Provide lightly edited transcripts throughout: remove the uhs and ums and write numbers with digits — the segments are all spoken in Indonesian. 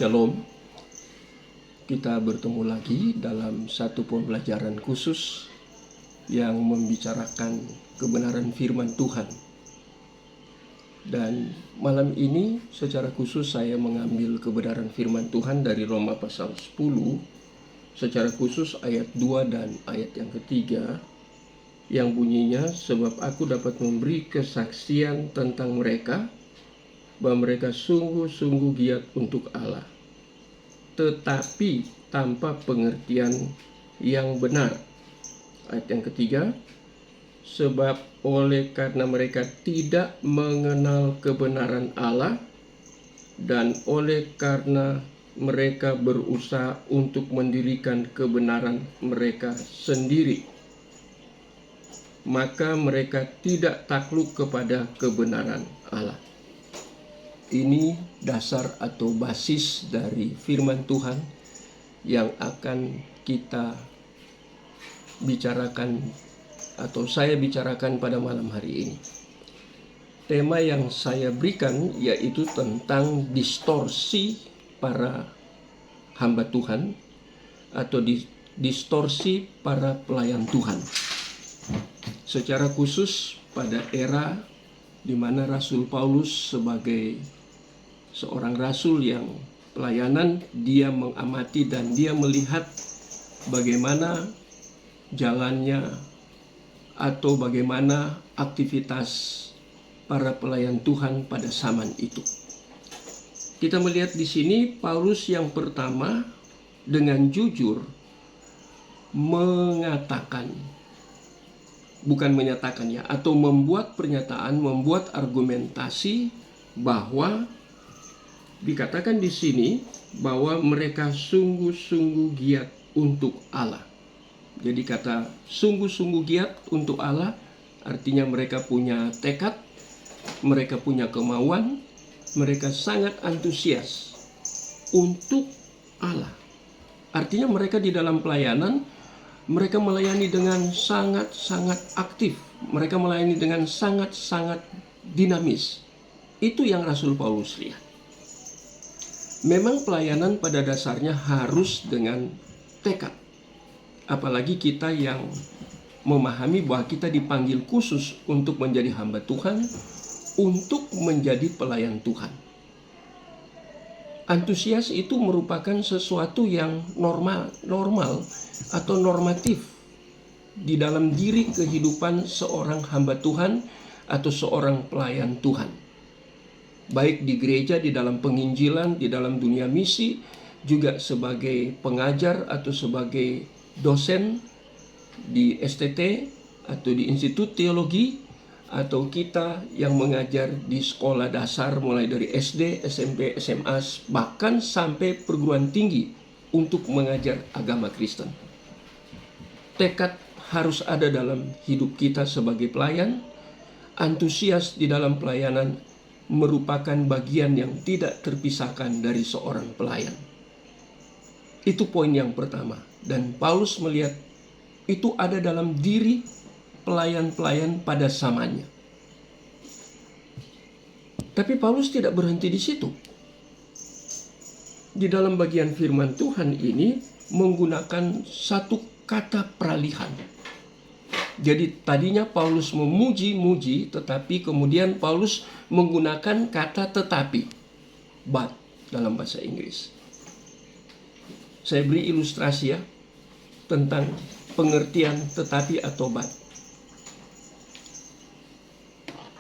Shalom, kita bertemu lagi dalam satu pembelajaran khusus yang membicarakan kebenaran firman Tuhan. Dan malam ini secara khusus saya mengambil kebenaran firman Tuhan dari Roma pasal 10, secara khusus ayat 2 dan ayat yang ketiga, yang bunyinya, sebab aku dapat memberi kesaksian tentang mereka, bahwa mereka sungguh-sungguh giat untuk Allah, tetapi tanpa pengertian yang benar. Ayat yang ketiga, sebab oleh karena mereka tidak mengenal kebenaran Allah, dan oleh karena mereka berusaha untuk mendirikan kebenaran mereka sendiri, maka mereka tidak takluk kepada kebenaran Allah. Ini dasar atau basis dari firman Tuhan yang akan kita bicarakan atau saya bicarakan pada malam hari ini. Tema yang saya berikan yaitu tentang distorsi para hamba Tuhan atau distorsi para pelayan Tuhan. Secara khusus pada era di mana Rasul Paulus sebagai seorang rasul yang pelayanan, dia mengamati dan dia melihat bagaimana jalannya atau bagaimana aktivitas para pelayan Tuhan pada zaman itu. Kita melihat di sini Paulus yang pertama dengan jujur mengatakan, bukan menyatakan ya, atau membuat pernyataan, membuat argumentasi bahwa dikatakan di sini bahwa mereka sungguh-sungguh giat untuk Allah. Jadi kata sungguh-sungguh giat untuk Allah artinya mereka punya tekad, mereka punya kemauan, mereka sangat antusias untuk Allah. Artinya mereka di dalam pelayanan, mereka melayani dengan sangat-sangat aktif, mereka melayani dengan sangat-sangat dinamis. Itu yang Rasul Paulus lihat. Memang pelayanan pada dasarnya harus dengan tekad. Apalagi kita yang memahami bahwa kita dipanggil khusus untuk menjadi hamba Tuhan, untuk menjadi pelayan Tuhan. Antusias itu merupakan sesuatu yang normal atau normatif di dalam diri kehidupan seorang hamba Tuhan atau seorang pelayan Tuhan. Baik di gereja, di dalam penginjilan, di dalam dunia misi, juga sebagai pengajar atau sebagai dosen di STT atau di Institut Teologi, atau kita yang mengajar di sekolah dasar mulai dari SD, SMP, SMA, bahkan sampai perguruan tinggi untuk mengajar agama Kristen. Tekad harus ada dalam hidup kita sebagai pelayan. Antusias di dalam pelayanan merupakan bagian yang tidak terpisahkan dari seorang pelayan. Itu poin yang pertama. Dan Paulus melihat itu ada dalam diri pelayan-pelayan pada zamannya. Tapi Paulus tidak berhenti di situ. Di dalam bagian firman Tuhan ini menggunakan satu kata peralihan. Jadi tadinya Paulus memuji-muji, tetapi kemudian Paulus menggunakan kata tetapi, but dalam bahasa Inggris. Saya beri ilustrasi ya tentang pengertian tetapi atau but.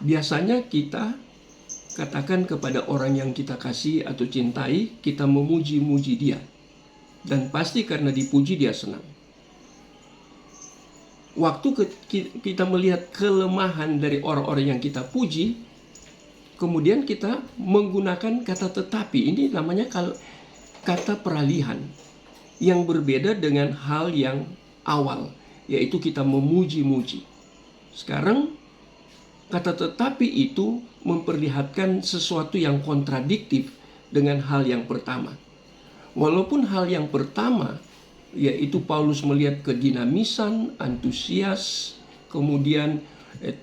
Biasanya kita katakan kepada orang yang kita kasih atau cintai, kita memuji-muji dia. Dan pasti karena dipuji dia senang. Waktu kita melihat kelemahan dari orang-orang yang kita puji, kemudian kita menggunakan kata tetapi. Ini namanya kata peralihan yang berbeda dengan hal yang awal, yaitu kita memuji-muji. Sekarang kata tetapi itu memperlihatkan sesuatu yang kontradiktif dengan hal yang pertama. Walaupun hal yang pertama yaitu Paulus melihat kedinamisan, antusias, kemudian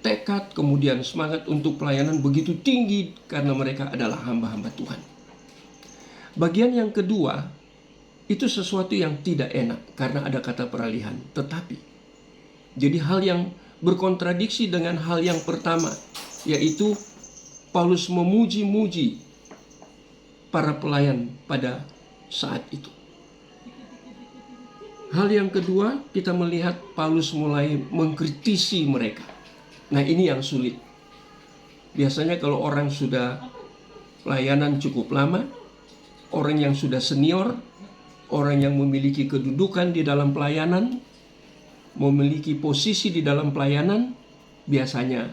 tekad, kemudian semangat untuk pelayanan begitu tinggi karena mereka adalah hamba-hamba Tuhan. Bagian yang kedua itu sesuatu yang tidak enak karena ada kata peralihan. Tetapi, jadi hal yang berkontradiksi dengan hal yang pertama, yaitu Paulus memuji-muji para pelayan pada saat itu. Hal yang kedua, kita melihat Paulus mulai mengkritisi mereka. Nah, ini yang sulit. Biasanya kalau orang sudah pelayanan cukup lama, orang yang sudah senior, orang yang memiliki kedudukan di dalam pelayanan, memiliki posisi di dalam pelayanan, biasanya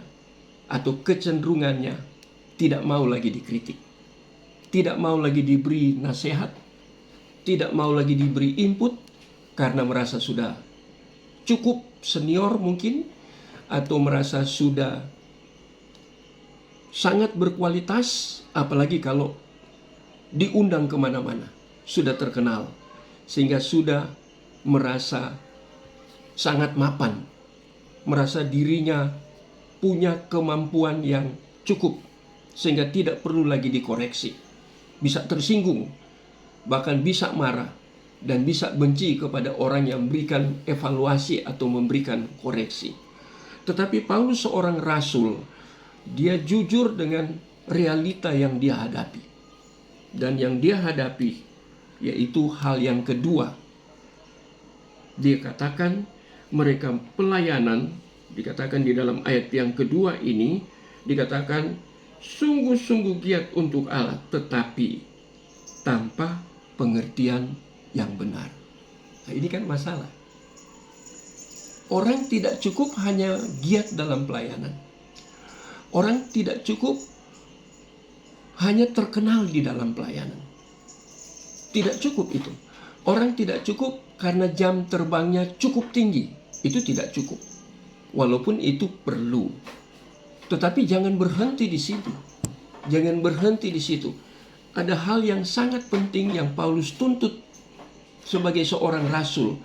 atau kecenderungannya tidak mau lagi dikritik, tidak mau lagi diberi nasihat, tidak mau lagi diberi input, karena merasa sudah cukup senior mungkin, atau merasa sudah sangat berkualitas, apalagi kalau diundang kemana-mana, sudah terkenal, sehingga sudah merasa sangat mapan, merasa dirinya punya kemampuan yang cukup, sehingga tidak perlu lagi dikoreksi, bisa tersinggung, bahkan bisa marah, dan bisa benci kepada orang yang memberikan evaluasi atau memberikan koreksi. Tetapi Paulus seorang rasul, dia jujur dengan realita yang dia hadapi. Dan yang dia hadapi yaitu hal yang kedua. Dia katakan mereka pelayanan, dikatakan di dalam ayat yang kedua ini, dikatakan sungguh-sungguh giat untuk Allah, tetapi tanpa pengertian yang benar. Nah, ini kan masalah. Orang tidak cukup hanya giat dalam pelayanan. Orang tidak cukup hanya terkenal di dalam pelayanan. Tidak cukup itu. Orang tidak cukup karena jam terbangnya cukup tinggi. Itu tidak cukup. Walaupun itu perlu. Tetapi jangan berhenti di situ. Jangan berhenti di situ. Ada hal yang sangat penting yang Paulus tuntut sebagai seorang rasul,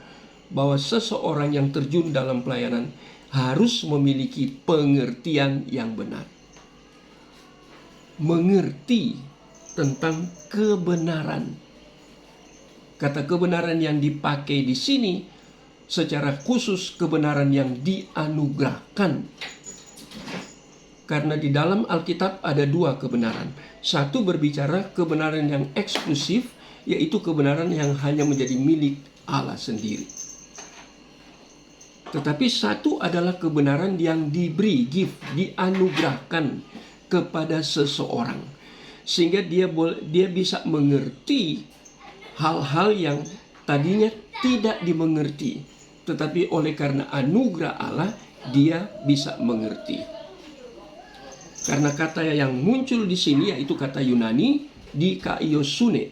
bahwa seseorang yang terjun dalam pelayanan harus memiliki pengertian yang benar. Mengerti tentang kebenaran. Kata kebenaran yang dipakai di sini secara khusus kebenaran yang dianugerahkan. Karena di dalam Alkitab ada dua kebenaran. Satu berbicara kebenaran yang eksklusif, yaitu kebenaran yang hanya menjadi milik Allah sendiri. Tetapi satu adalah kebenaran yang diberi, dianugerahkan kepada seseorang, sehingga dia bisa mengerti hal-hal yang tadinya tidak dimengerti, tetapi oleh karena anugerah Allah dia bisa mengerti. Karena kata yang muncul di sini yaitu kata Yunani dikaiosune,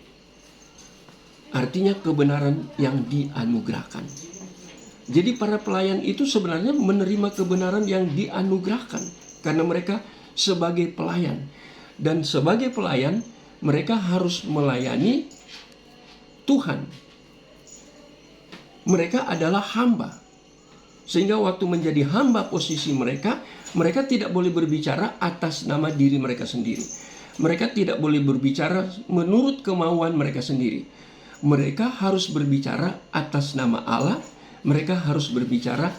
artinya kebenaran yang dianugerahkan. Jadi para pelayan itu sebenarnya menerima kebenaran yang dianugerahkan karena mereka sebagai pelayan. Dan sebagai pelayan mereka harus melayani Tuhan. Mereka adalah hamba. Sehingga waktu menjadi hamba posisi mereka tidak boleh berbicara atas nama diri mereka sendiri. Mereka tidak boleh berbicara menurut kemauan mereka sendiri. Mereka harus berbicara atas nama Allah. Mereka harus berbicara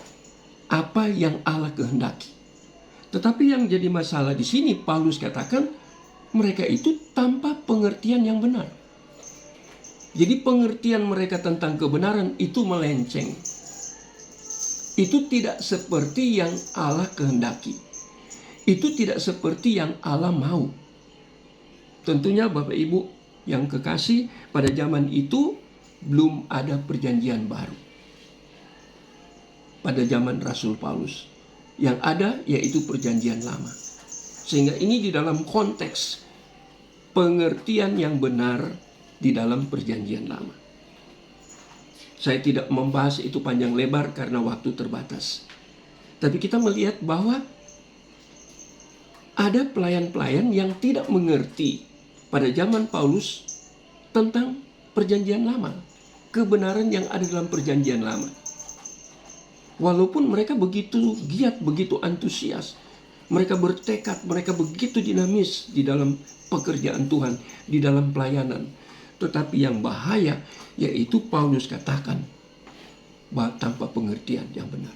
apa yang Allah kehendaki. Tetapi yang jadi masalah di sini, Paulus katakan mereka itu tanpa pengertian yang benar. Jadi pengertian mereka tentang kebenaran itu melenceng. Itu tidak seperti yang Allah kehendaki. Itu tidak seperti yang Allah mau. Tentunya Bapak Ibu yang kekasih, pada zaman itu belum ada perjanjian baru. Pada zaman Rasul Paulus, yang ada yaitu perjanjian lama. Sehingga ini di dalam konteks pengertian yang benar di dalam perjanjian lama. Saya tidak membahas itu panjang lebar karena waktu terbatas. Tapi kita melihat bahwa ada pelayan-pelayan yang tidak mengerti pada zaman Paulus tentang perjanjian lama, kebenaran yang ada dalam perjanjian lama. Walaupun mereka begitu giat, begitu antusias, mereka bertekad, mereka begitu dinamis di dalam pekerjaan Tuhan, di dalam pelayanan. Tetapi yang bahaya yaitu Paulus katakan tanpa pengertian yang benar.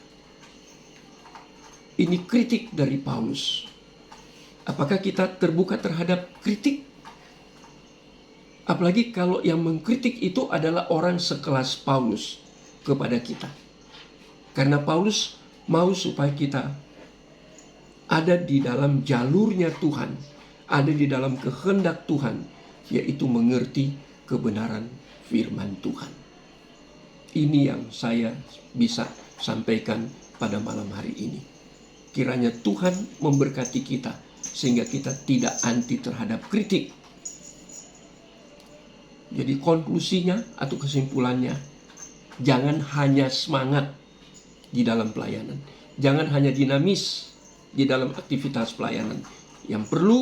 Ini kritik dari Paulus. Apakah kita terbuka terhadap kritik? Apalagi kalau yang mengkritik itu adalah orang sekelas Paulus kepada kita. Karena Paulus mau supaya kita ada di dalam jalurnya Tuhan, ada di dalam kehendak Tuhan, yaitu mengerti kebenaran firman Tuhan. Ini yang saya bisa sampaikan pada malam hari ini. Kiranya Tuhan memberkati kita sehingga kita tidak anti terhadap kritik. Jadi konklusinya atau kesimpulannya, jangan hanya semangat di dalam pelayanan. Jangan hanya dinamis di dalam aktivitas pelayanan. Yang perlu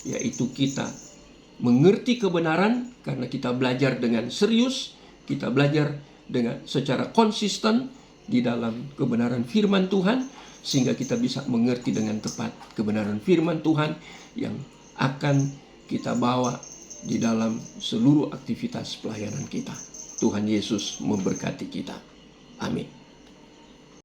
yaitu kita mengerti kebenaran karena kita belajar dengan serius, kita belajar dengan secara konsisten di dalam kebenaran firman Tuhan, sehingga kita bisa mengerti dengan tepat kebenaran firman Tuhan yang akan kita bawa di dalam seluruh aktivitas pelayanan kita. Tuhan Yesus memberkati kita. Amin.